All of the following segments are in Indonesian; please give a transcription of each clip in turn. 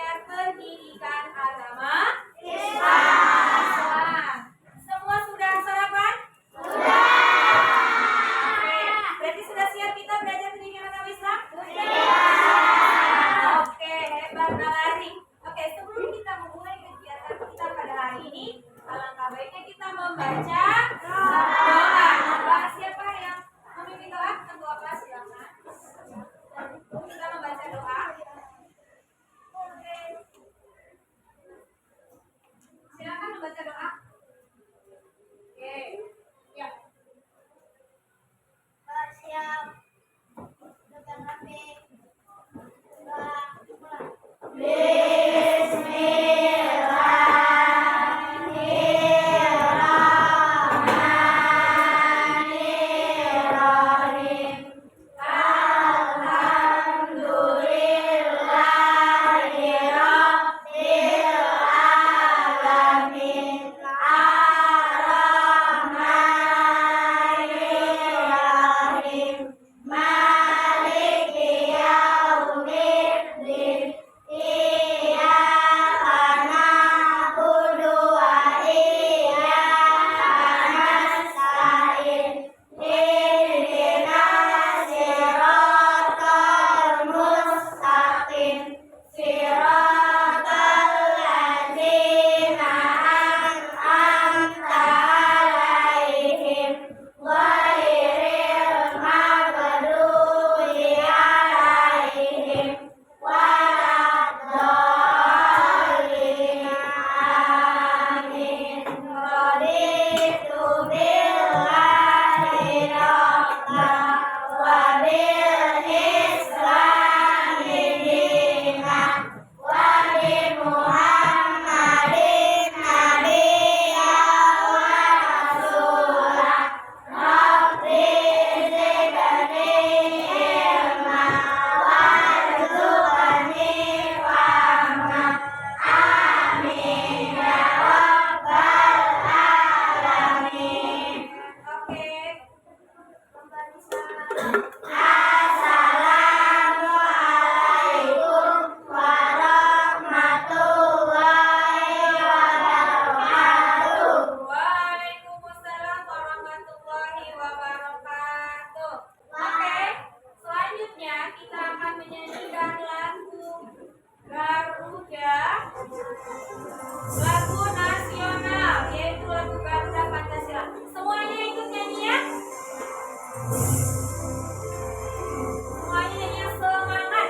belajar pendidikan agama Islam. Semua sudah sarapan? Sudah. Oke, berarti sudah siap kita belajar pendidikan agama Islam? Sudah. Oke, hebat Nalari. Oke, sebelum kita memulai kegiatan kita pada hari ini, alangkah baiknya kita membaca doa. Membahas siapa yang memimpin doa? Ketua kelas silakan. Kita membaca doa. Oke. Silakan membaca doa. Oke. Ya. Siap. Dekat HP. Waalaikumsalam warahmatullahi wabarakatuh. Oke, selanjutnya kita akan menyanyikan lagu Garuda, lagu nasional, yaitu lagu Garuda Pancasila. Semuanya ikut nyanyi ya? Semuanya nyanyi yang semangat.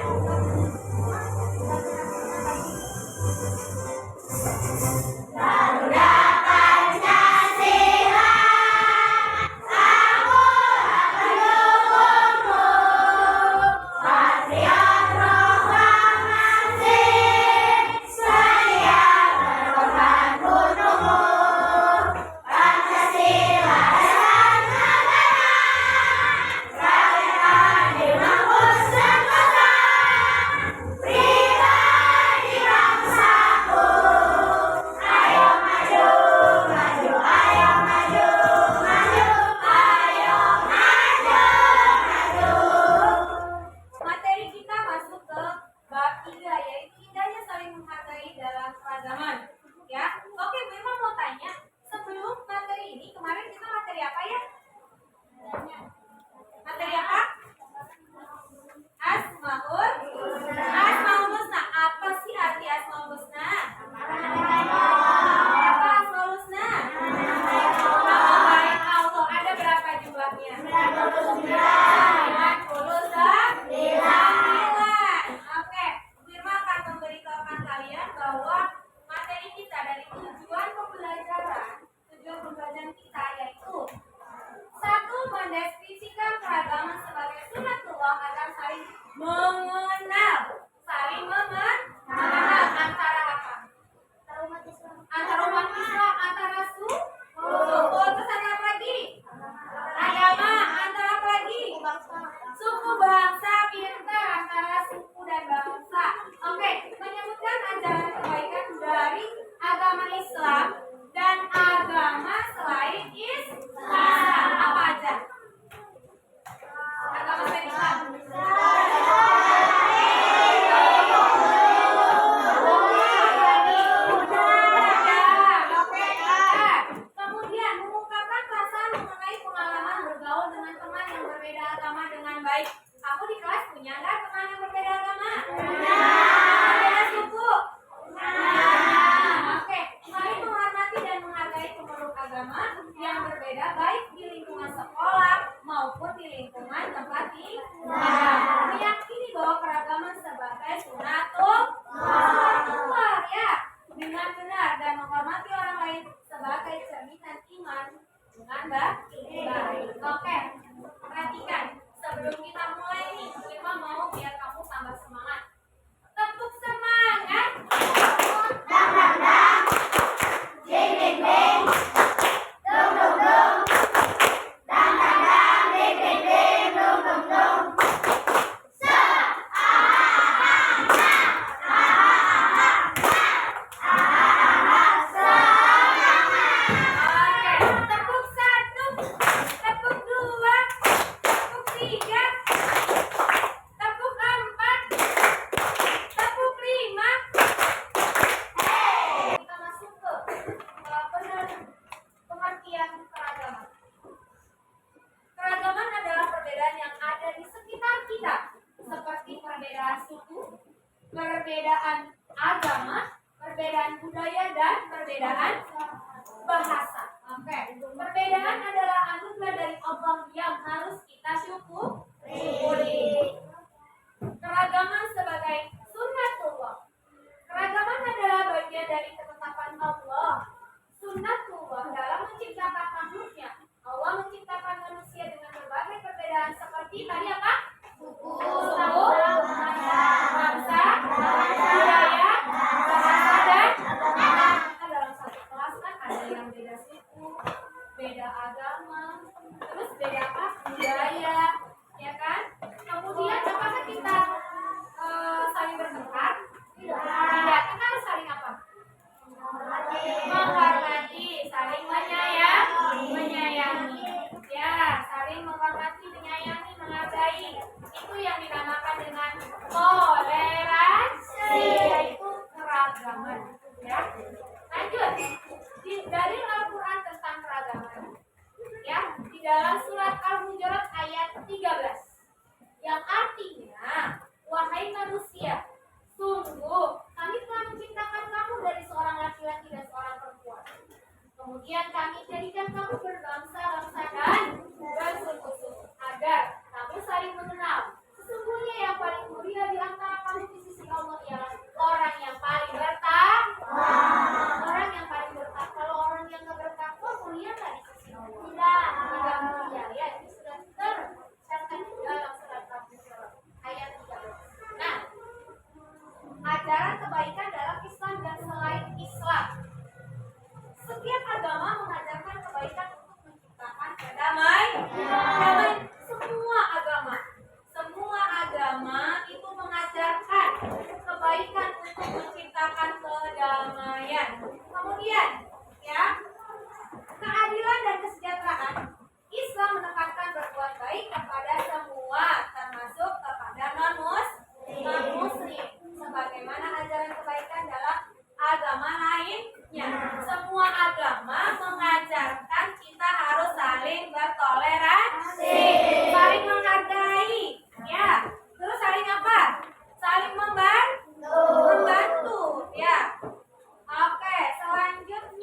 Materi kita masuk ke bab 3, yaitu indahnya saling menghargai dalam keragaman. Ya, oke, Bu Irma mau tanya, sebelum materi ini kemarin kita materi apa ya? Materi apa? Asmaul Husna. Apa sih arti Asmaul Husna? Apa Asmaul Husna? Nama baik Allah. Ada berapa jumlahnya? 99. Oke, Bu Irma akan memberitahukan kalian bahwa materi kita dari tujuan pembelajaran kita yaitu 1. Mendeskripsikan keragaman sebagai sunatullah agar saling mengenal. Saling mengenal antara apa? Antara umat Islam, antara suku. Terus ada apa lagi? Agama, antara apa lagi? Suku, bangsa, pintar, antara suku dan bangsa. Oke, menyebutkan ajaran kebaikan dari agama Islam dan agama selain Islam. Apa aja? Agama selain Islam. dengan baik. Oke, perhatikan. Sebelum kita mulai nih, Mima mau biar kamu tambah semangat. Tepuk semangat. Oke, tepuk satu, tepuk dua, tepuk tiga, tepuk empat, tepuk lima. Kita masuk ke pengertian keragaman. Keragaman adalah perbedaan yang ada di sekitar kita, seperti perbedaan suku, perbedaan agama, perbedaan budaya, dan perbedaan bahasa. Oke, perbedaan adalah anugerah dari Allah yang harus kita syukuri. Keragaman sebagai sunnatullah. Keragaman adalah bagian dari ketetapan Allah. Sunnatullah dalam menciptakan makhluknya. Allah menciptakan manusia dengan berbagai perbedaan seperti tadi apa? Suku, bangsa, budaya, bahasa, dan kita dalam satu kelas kan ada yang beda suku, beda agama, terus beda apa? Budaya, ya kan? Kemudian apakah kita saling bertengkar? Tidak, kita harus saling apa? Menghormati, saling menyayangi. Ya, saling menghormati, menyayangi, menghargai. Itu yang dinamakan dengan toleransi, yaitu keragaman. Ya, lanjut. Dari Al-Quran tentang keragaman. Ya, di dalam surat Al-Hujurat ayat 13. Yang artinya, wahai manusia, sungguh kami telah menciptakan kamu dari seorang laki-laki dan seorang perempuan. Kemudian kami jadikan kamu berbangsa-bangsa dan bersuku-suku agar kamu saling mengenal. Sesungguhnya yang paling mulia di antara kamu di sisi Allah ialah orang yang paling bertakwa. Orang yang paling bertakwa. Kalau orang yang nggak bertakwa mulia nggak di sisi Allah? Tidak mulia. Ya, ini sudah tercatat di dalam surat Al-Hujurat ayat 13. Nah, ajaran kebaikan dalam Islam dan selain Islam. Setiap agama mengajarkan kebaikan untuk menciptakan damai. Semua agama itu mengajarkan kebaikan untuk menciptakan kedamaian. Kemudian, ya, keadilan dan kesejahteraan. Islam menekankan berbuat baik kepada semua, termasuk kepada non-muslim. Sebagaimana ajaran kebaikan dalam agama lainnya. Semua agama mengajarkan kita harus saling bertoleransi, saling menghargai, ya. Terus saling apa? Saling membantu, ya. Oke, selanjutnya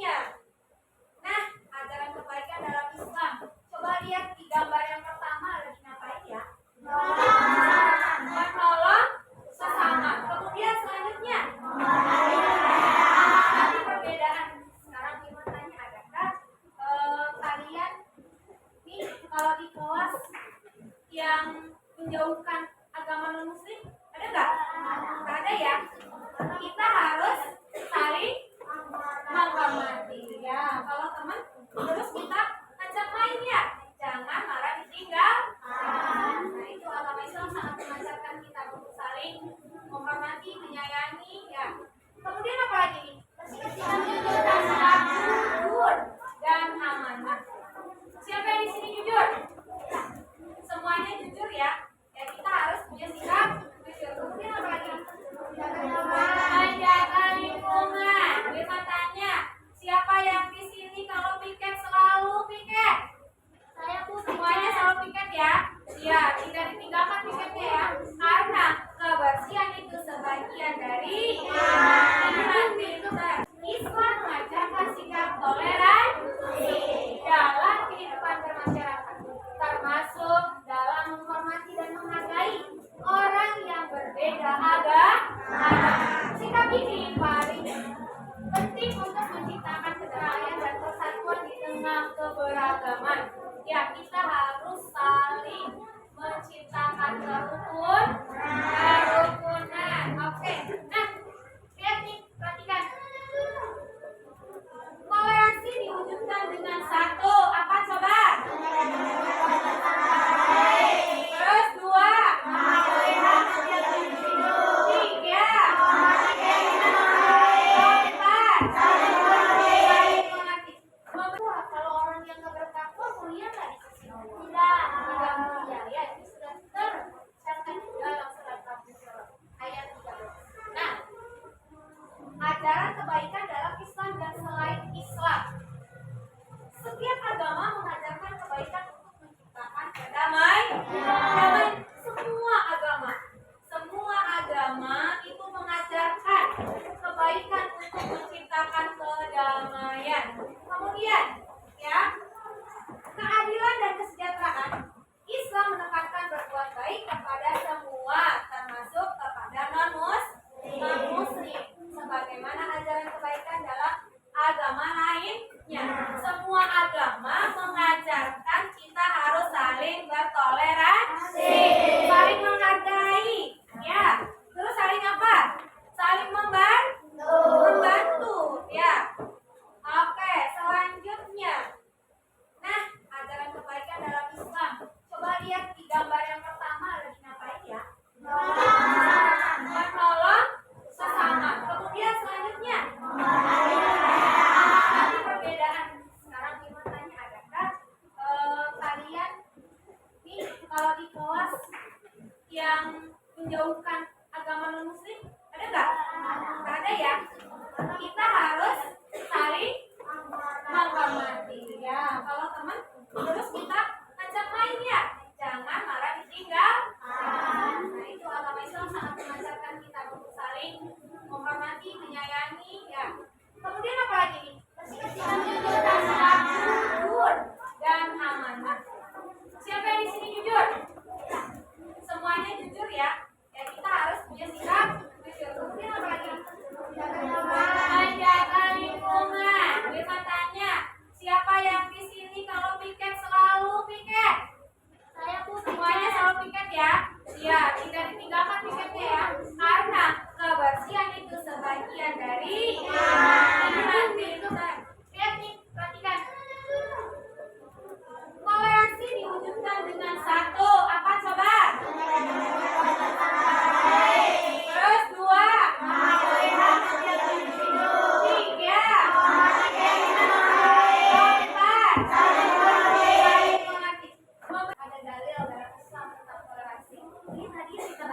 Ya, kita harus saling menciptakan kerukunan. Oke. Nah, lihat nih, perhatikan. Toleransi diwujudkan dengan satu, apa coba? Terus dua, tiga, empat, saling mengerti. Kalau orang yang nggak bertakwa mulia nggak di sisi Allah? Tidak mulia. Ya, ini sudah tercatat di dalam surat Al-Baqarah ayat 13. Nah, ajaran kebaikan dalam Islam dan selain Islam. Setiap agama mengajarkan kebaikan untuk menciptakan kedamaian. Semua agama itu mengajarkan kebaikan untuk menciptakan kedamaian. Kemudian, ya, keadilan dan kesejahteraan. Islam menekankan berbuat baik kepada semua, termasuk kepada non-muslim. Sebagaimana ajaran kebaikan dalam agama lainnya. Semua agama mengajarkan kita harus saling bertoleransi, saling menghargai, ya. Terus saling apa? Saling membantu, ya. Oke, selanjutnya. Nah, ajaran kebaikan dalam Islam. Coba lihat di gambar yang pertama lagi ngapain ya? Menolong sesama. Kemudian selanjutnya. Nanti perbedaan. Sekarang Iman tanya, adakah kalian nih kalau di kelas yang menjauhkan agama non muslim? Ada nggak? Nggak ada ya. Kita harus saling menghormati ya. Kalau teman terus kita ajak main ya, jangan malah ditinggal. Nah, itu agama Islam sangat mengajarkan kita untuk saling menghormati, menyayangi ya. Kemudian apa lagi nih? Jujur dan amanah. Siapa yang di sini jujur? Semuanya jujur ya. Ya, kita harus punya sikap jujur. Kemudian apa lagi? Menjaga lingkungan. Firman tanya, siapa yang di sini kalau piket selalu piket? Saya pun semuanya selalu piket ya. Ya, tidak ditinggalkan piketnya ya. Karena kebersihan itu sebagian dari iman. Lihat nih, perhatikan. Toleransi diwujudkan dengan satu, apa coba? Terus dua, tiga, empat, saling mengerti. Ada dalil dalam Islam tentang toleransi. Ini tadi kita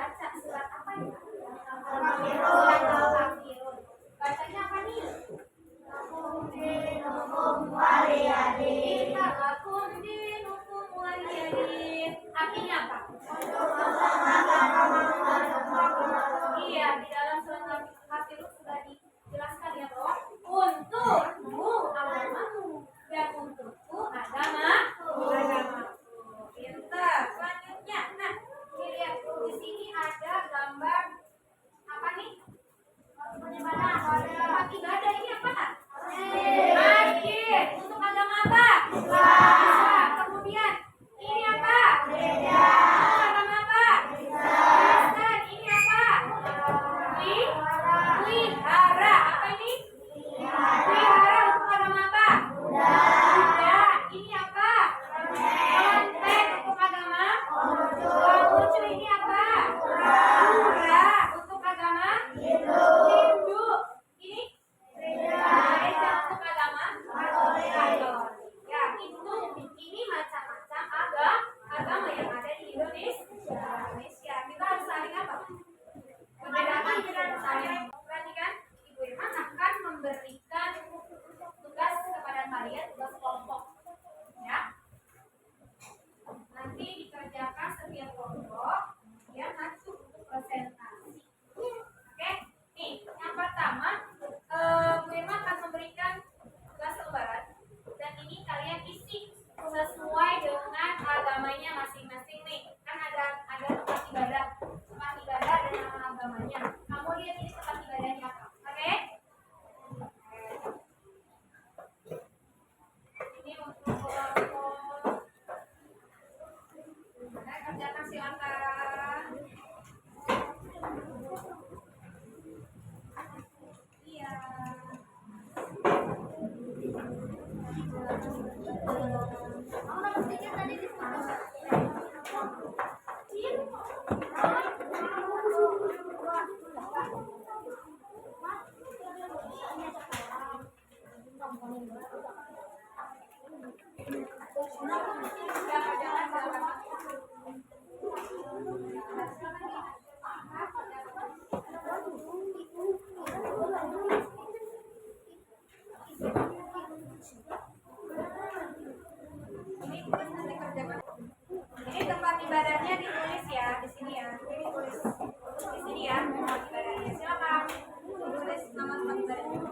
Ini tempat ibadahnya ditulis ya di sini ya. Ini tulis di sini ya tempat ibadahnya. Silakan tulis nama tempat ibadahnya.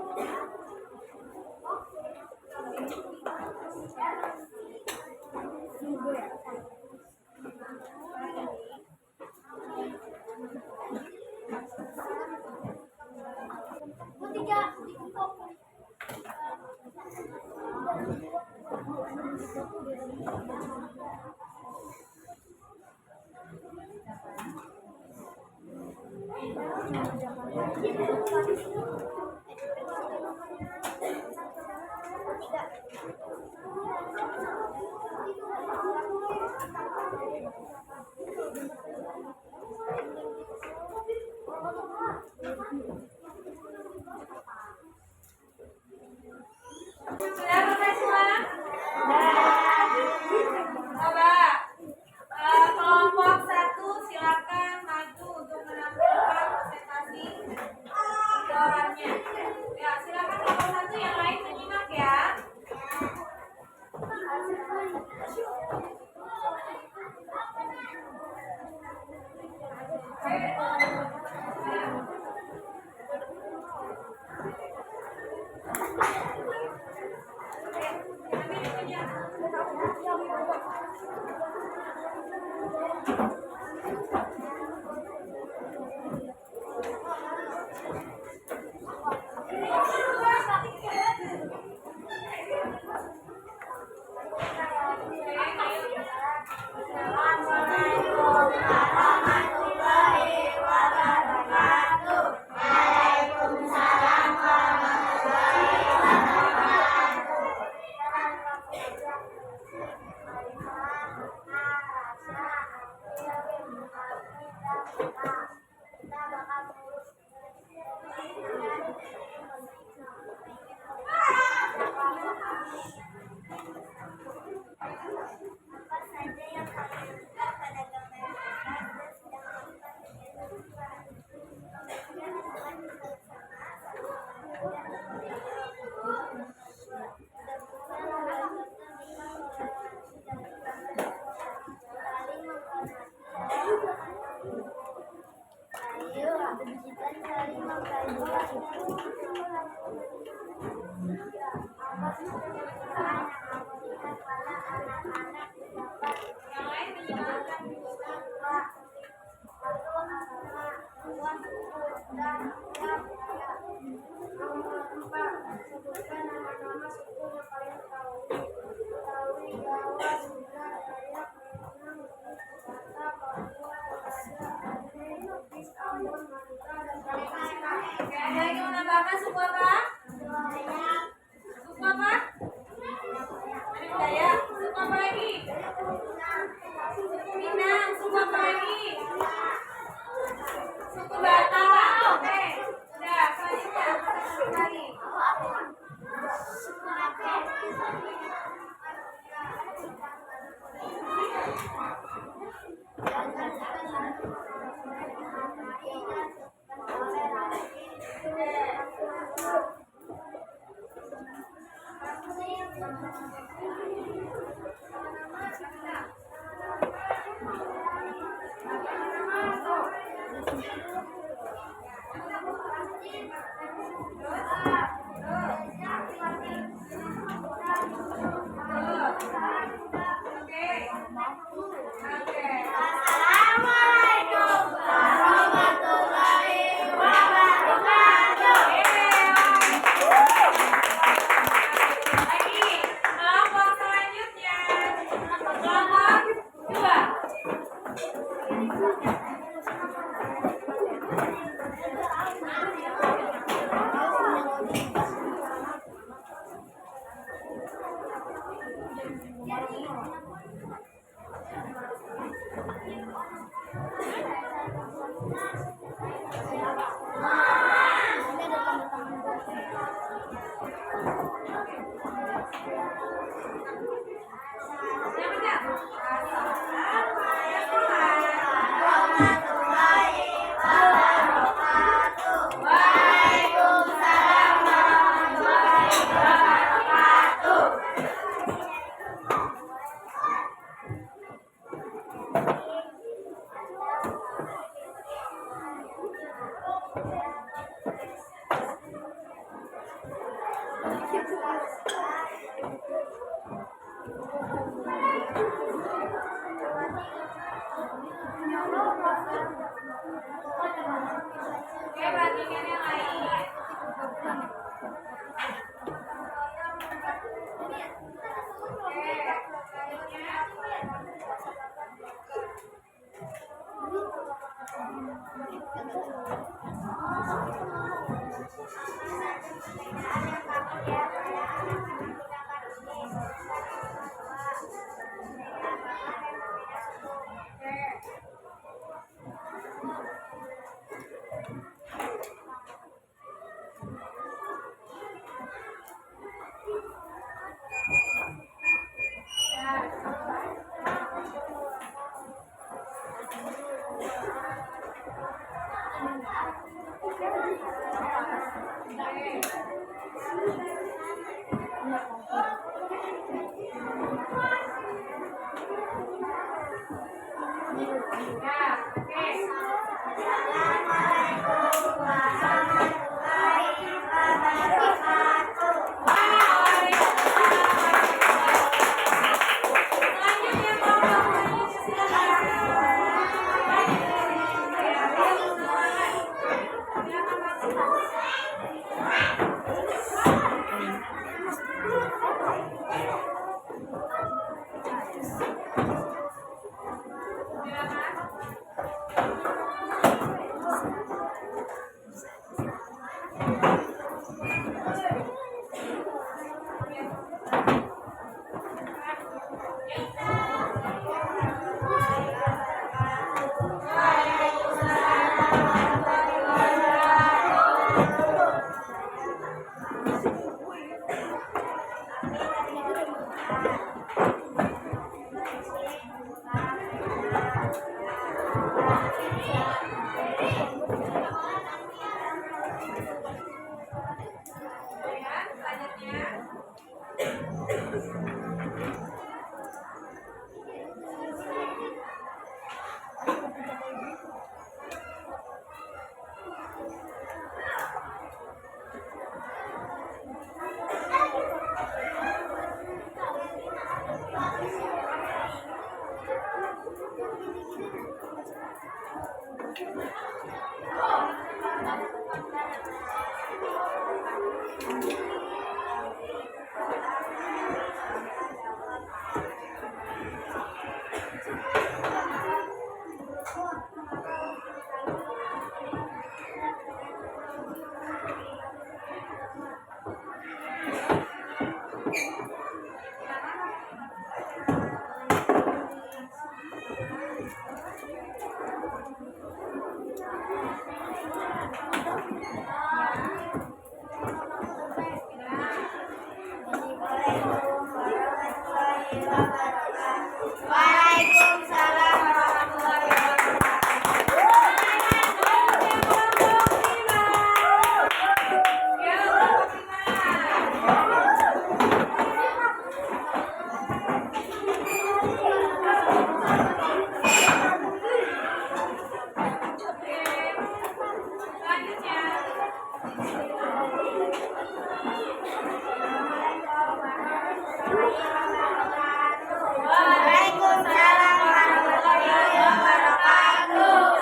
Sudah selesai semua? Coba kelompok 1 silakan maju untuk menampilkan presentasi jawabannya. Ya, silakan kelompok 1 yang lain menyimak ya. Yang lain menyimakkan. Sebutkan nama-nama suku yang kalian tahu. Betawi, Jawa, Sunda, Dayak, Minang, Batak, Papua, Toraja, Aceh, Bugis, Ambon, Madura, dan Kalimantan. Oke, ada yang mau menambahkan suku apa? Suku apa? Ada Dayak. Suku apa lagi? Suku Minang. Suku apa lagi? Suku Batak. Oke. Udah, selanjutnya satu lagi. Oke, perhatikan yang lain. Waalaikumsalam warahmatullahi wabarakatuh. Waalaikumsalam warahmatullahi wabarakatuh.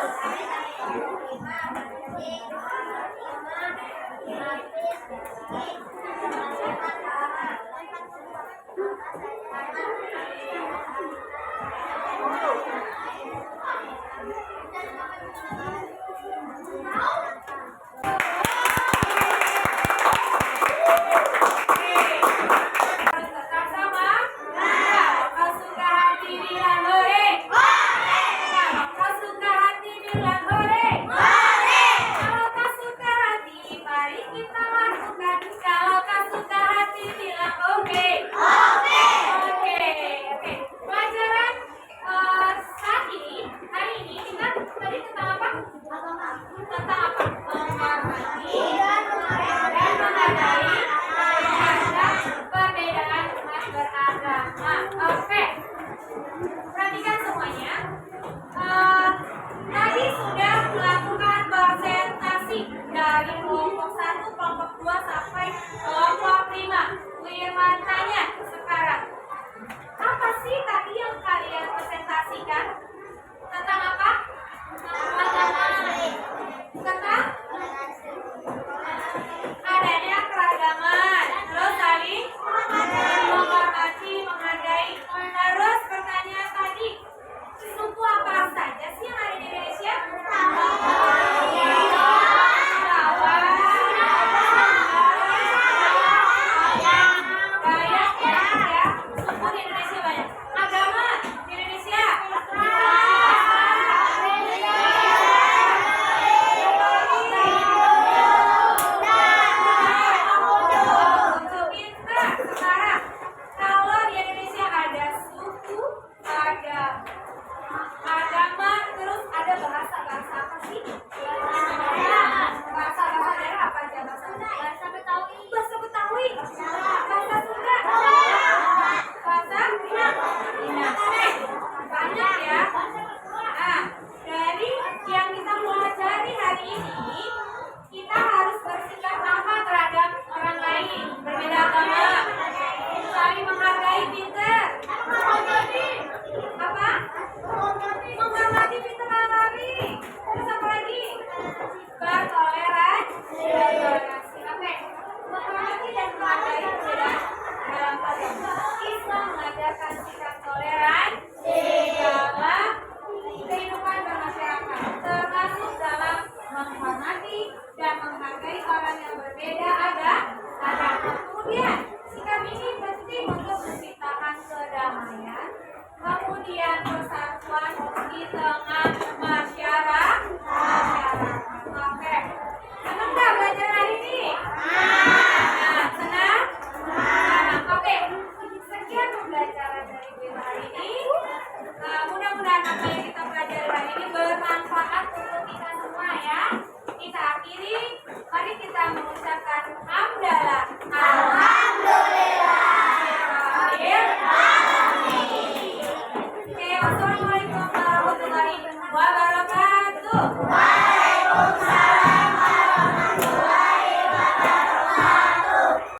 Tetap sama? Kalau suka hati bilang hore. Kalau suka hati bilang hore. Kalau kau suka hati, mari kita lakukan. Kalau kau suka hati bilang oke.